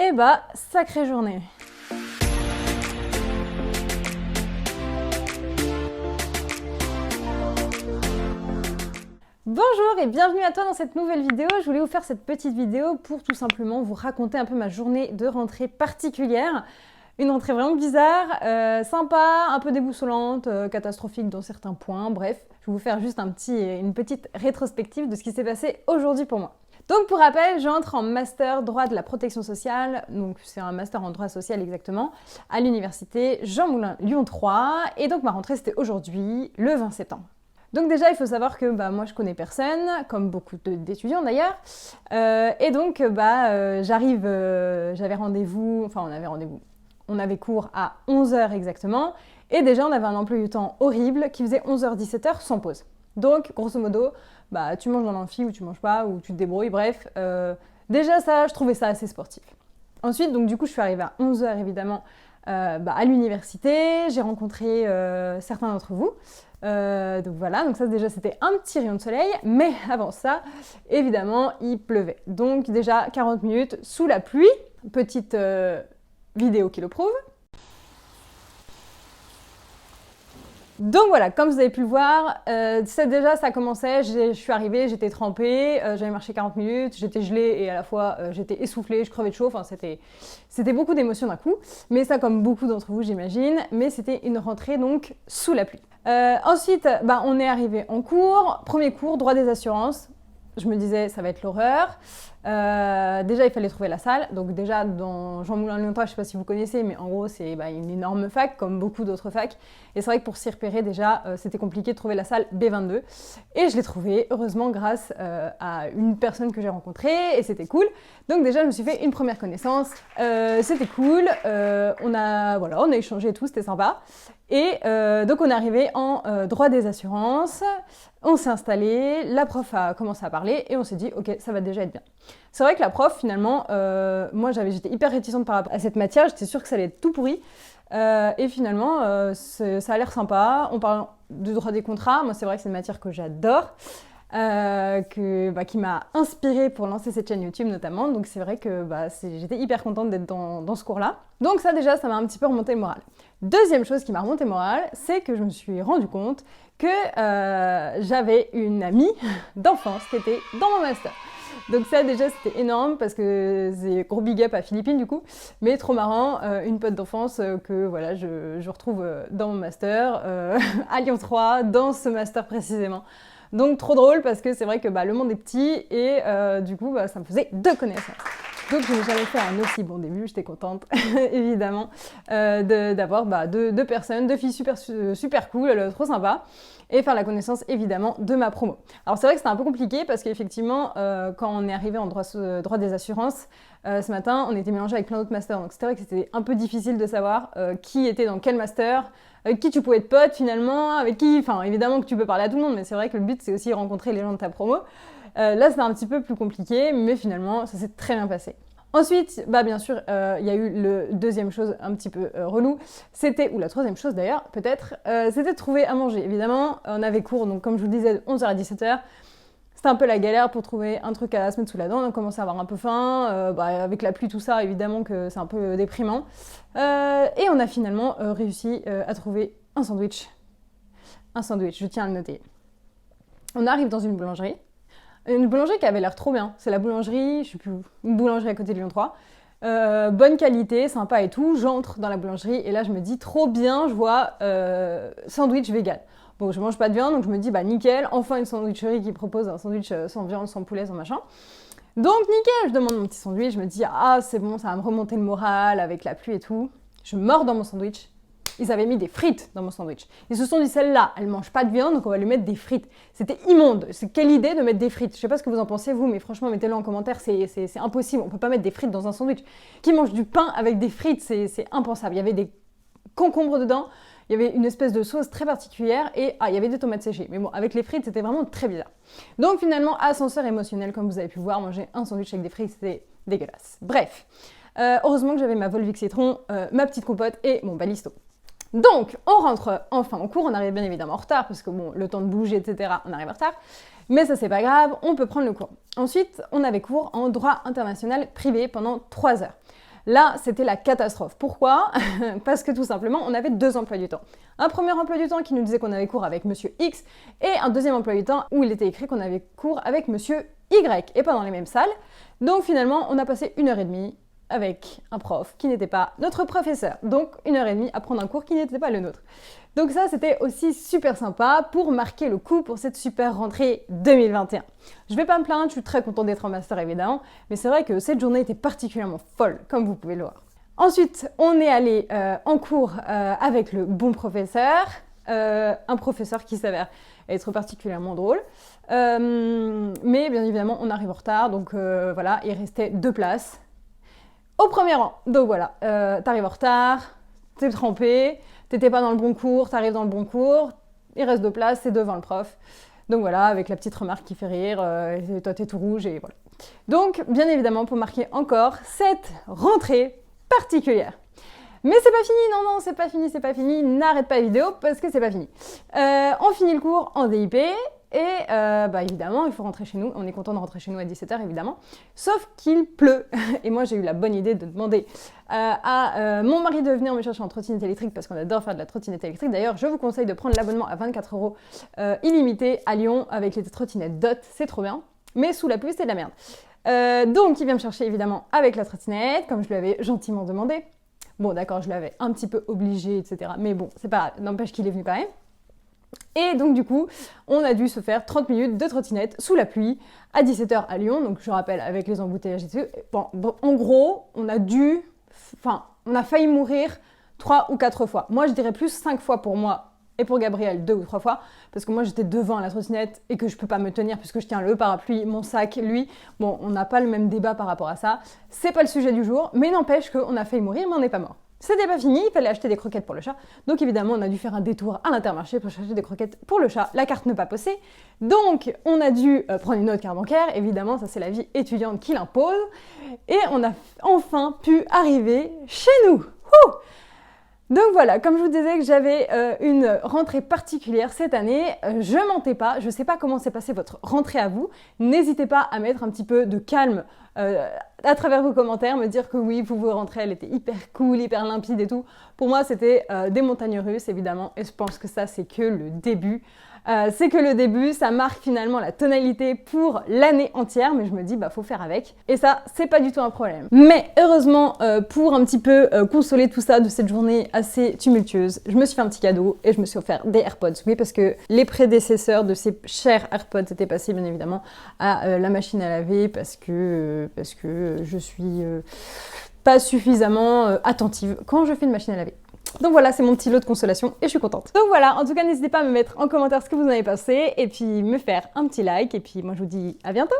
Eh bah, sacrée journée. Bonjour et bienvenue à toi dans cette nouvelle vidéo. Je voulais vous faire cette petite vidéo pour tout simplement vous raconter un peu ma journée de rentrée particulière. Une rentrée vraiment bizarre, sympa, un peu déboussolante, catastrophique dans certains points. Bref, je vais vous faire juste une petite rétrospective de ce qui s'est passé aujourd'hui pour moi. Donc pour rappel, j'entre en master droit de la protection sociale, donc c'est un master en droit social exactement, à l'université Jean Moulin Lyon 3, et donc ma rentrée c'était aujourd'hui, le 20 septembre. Donc déjà, il faut savoir que moi je connais personne, comme beaucoup d'étudiants d'ailleurs, et donc j'avais rendez-vous, on avait cours à 11h exactement, et déjà on avait un emploi du temps horrible qui faisait 11h-17h sans pause. Donc grosso modo, tu manges dans l'amphi ou tu manges pas, ou tu te débrouilles, bref, déjà ça, je trouvais ça assez sportif. Ensuite, donc du coup, je suis arrivée à 11h évidemment à l'université, j'ai rencontré certains d'entre vous. Donc voilà, donc ça déjà c'était un petit rayon de soleil, mais avant ça, évidemment, il pleuvait. Donc déjà 40 minutes sous la pluie, petite vidéo qui le prouve. Donc voilà, comme vous avez pu le voir, ça commençait, je suis arrivée, j'étais trempée, j'avais marché 40 minutes, j'étais gelée et à la fois j'étais essoufflée, je crevais de chaud, enfin c'était beaucoup d'émotions d'un coup, mais ça comme beaucoup d'entre vous j'imagine, mais c'était une rentrée donc sous la pluie. Ensuite, on est arrivé en cours, premier cours, droit des assurances. Je me disais, ça va être l'horreur. Déjà, il fallait trouver la salle. Donc déjà, dans Jean Moulin Lyon 3, je ne sais pas si vous connaissez, mais en gros, c'est une énorme fac, comme beaucoup d'autres facs. Et c'est vrai que pour s'y repérer, déjà, c'était compliqué de trouver la salle B22. Et je l'ai trouvée, heureusement, grâce à une personne que j'ai rencontrée. Et c'était cool. Donc déjà, je me suis fait une première connaissance. C'était cool. On a échangé et tout, c'était sympa. Et donc on est arrivé en droit des assurances, on s'est installé, la prof a commencé à parler et on s'est dit ok, ça va déjà être bien. C'est vrai que la prof finalement, moi j'étais hyper réticente par rapport à cette matière, j'étais sûre que ça allait être tout pourri. Et finalement ça a l'air sympa, on parle de droit des contrats, moi c'est vrai que c'est une matière que j'adore. Qui m'a inspirée pour lancer cette chaîne YouTube notamment, donc c'est vrai que j'étais hyper contente d'être dans ce cours-là. Donc ça déjà, ça m'a un petit peu remonté le moral. Deuxième chose qui m'a remonté le moral, c'est que je me suis rendu compte que j'avais une amie d'enfance qui était dans mon master. Donc ça déjà c'était énorme parce que c'est gros big up à Philippines du coup, mais trop marrant, une pote d'enfance que voilà je retrouve dans mon master, à Lyon 3, dans ce master précisément. Donc trop drôle parce que c'est vrai que le monde est petit et du coup ça me faisait deux connaissances. Donc je n'ai jamais fait un aussi bon début, j'étais contente évidemment d'avoir deux personnes, deux filles super cool, trop sympa, et faire la connaissance évidemment de ma promo. Alors c'est vrai que c'était un peu compliqué parce qu'effectivement quand on est arrivé en droit des assurances, ce matin on était mélangé avec plein d'autres masters, donc c'était vrai que c'était un peu difficile de savoir qui était dans quel master, avec qui tu pouvais être pote finalement, avec qui, enfin évidemment que tu peux parler à tout le monde, mais c'est vrai que le but c'est aussi rencontrer les gens de ta promo. Là c'était un petit peu plus compliqué, mais finalement ça s'est très bien passé. Ensuite, bien sûr, il y a eu le deuxième chose un petit peu relou, c'était, ou la troisième chose d'ailleurs, peut-être, c'était de trouver à manger. Évidemment, on avait cours, donc comme je vous disais, de 11h à 17h. C'était un peu la galère pour trouver un truc à se mettre sous la dent, on a commencé à avoir un peu faim, avec la pluie, tout ça, évidemment que c'est un peu déprimant. Et on a finalement réussi à trouver un sandwich. Un sandwich, je tiens à le noter. On arrive dans une boulangerie qui avait l'air trop bien. C'est la boulangerie, je sais plus où, une boulangerie à côté de Lyon 3. Bonne qualité, sympa et tout. J'entre dans la boulangerie et là je me dis trop bien, je vois sandwich vegan. Bon, je mange pas de viande, donc je me dis nickel, enfin une sandwicherie qui propose un sandwich sans viande, sans poulet, sans machin. Donc nickel, je demande mon petit sandwich, je me dis c'est bon, ça va me remonter le moral avec la pluie et tout. Je mords dans mon sandwich. Ils avaient mis des frites dans mon sandwich. Ils se sont dit, celle-là, elle mange pas de viande, donc on va lui mettre des frites. C'était immonde. C'est quelle idée de mettre des frites? Je sais pas ce que vous en pensez, vous, mais franchement, mettez-le en commentaire, c'est impossible. On peut pas mettre des frites dans un sandwich. Qui mange du pain avec des frites? C'est impensable. Il y avait des concombres dedans, il y avait une espèce de sauce très particulière et il y avait des tomates séchées. Mais bon, avec les frites, c'était vraiment très bizarre. Donc finalement, ascenseur émotionnel, comme vous avez pu voir, manger un sandwich avec des frites, c'était dégueulasse. Bref, heureusement que j'avais ma Volvic citron, ma petite compote et mon balisto. Donc, on rentre enfin en cours, on arrive bien évidemment en retard, parce que bon, le temps de bouger, etc., on arrive en retard. Mais ça, c'est pas grave, on peut prendre le cours. Ensuite, on avait cours en droit international privé pendant 3 heures. Là, c'était la catastrophe. Pourquoi? Parce que tout simplement, on avait 2 emplois du temps. Un premier emploi du temps qui nous disait qu'on avait cours avec Monsieur X et un deuxième emploi du temps où il était écrit qu'on avait cours avec Monsieur Y et pas dans les mêmes salles. Donc finalement, on a passé 1h30 avec un prof qui n'était pas notre professeur. Donc 1h30 à prendre un cours qui n'était pas le nôtre. Donc ça, c'était aussi super sympa pour marquer le coup pour cette super rentrée 2021. Je vais pas me plaindre, je suis très contente d'être en master évidemment, mais c'est vrai que cette journée était particulièrement folle, comme vous pouvez le voir. Ensuite, on est allé en cours avec le bon professeur, un professeur qui s'avère être particulièrement drôle. Mais bien évidemment, on arrive en retard, donc voilà, il restait 2 places au premier rang. Donc voilà, t'arrives en retard, t'es trempé, t'étais pas dans le bon cours, t'arrives dans le bon cours, il reste 2 places, c'est devant le prof. Donc voilà, avec la petite remarque qui fait rire, et toi t'es tout rouge et voilà. Donc, bien évidemment, pour marquer encore cette rentrée particulière. Mais c'est pas fini, non, c'est pas fini, n'arrête pas la vidéo parce que c'est pas fini. On finit le cours en DIP et évidemment, il faut rentrer chez nous. On est content de rentrer chez nous à 17h évidemment, sauf qu'il pleut. Et moi, j'ai eu la bonne idée de demander à mon mari de venir me chercher en trottinette électrique parce qu'on adore faire de la trottinette électrique. D'ailleurs, je vous conseille de prendre l'abonnement à 24 € illimité à Lyon avec les trottinettes DOT, c'est trop bien. Mais sous la pluie, c'est de la merde. Donc, il vient me chercher évidemment avec la trottinette, comme je lui avais gentiment demandé. Bon, d'accord, je l'avais un petit peu obligé, etc. Mais bon, c'est pas grave, n'empêche qu'il est venu quand même. Et donc, du coup, on a dû se faire 30 minutes de trottinette sous la pluie à 17h à Lyon. Donc, je rappelle, avec les embouteillages et tout. Bon, en gros, on a failli mourir 3 ou 4 fois. Moi, je dirais plus 5 fois pour moi. Et pour Gabriel, 2 ou 3 fois, parce que moi j'étais devant la trottinette et que je peux pas me tenir puisque je tiens le parapluie, mon sac, lui. Bon, on n'a pas le même débat par rapport à ça. C'est pas le sujet du jour, mais n'empêche qu'on a failli mourir, mais on n'est pas mort. C'était pas fini, il fallait acheter des croquettes pour le chat. Donc évidemment, on a dû faire un détour à l'Intermarché pour chercher des croquettes pour le chat. La carte ne pas passée. Donc on a dû prendre une autre carte bancaire. Évidemment, ça c'est la vie étudiante qui l'impose. Et on a enfin pu arriver chez nous. Ouh! Donc voilà, comme je vous disais que j'avais une rentrée particulière cette année, je mentais pas, je sais pas comment s'est passée votre rentrée à vous, n'hésitez pas à mettre un petit peu de calme à travers vos commentaires, me dire que oui, vous rentrée, elle était hyper cool, hyper limpide et tout. Pour moi, c'était des montagnes russes évidemment, et je pense que ça c'est que le début. Ça marque finalement la tonalité pour l'année entière, mais je me dis, faut faire avec. Et ça, c'est pas du tout un problème. Mais heureusement, pour un petit peu consoler tout ça de cette journée assez tumultueuse, je me suis fait un petit cadeau et je me suis offert des AirPods. Oui, parce que les prédécesseurs de ces chers AirPods étaient passés, bien évidemment, à la machine à laver parce que je suis pas suffisamment attentive quand je fais une machine à laver. Donc voilà, c'est mon petit lot de consolation et je suis contente. Donc voilà, en tout cas, n'hésitez pas à me mettre en commentaire ce que vous en avez pensé et puis me faire un petit like et puis moi je vous dis à bientôt!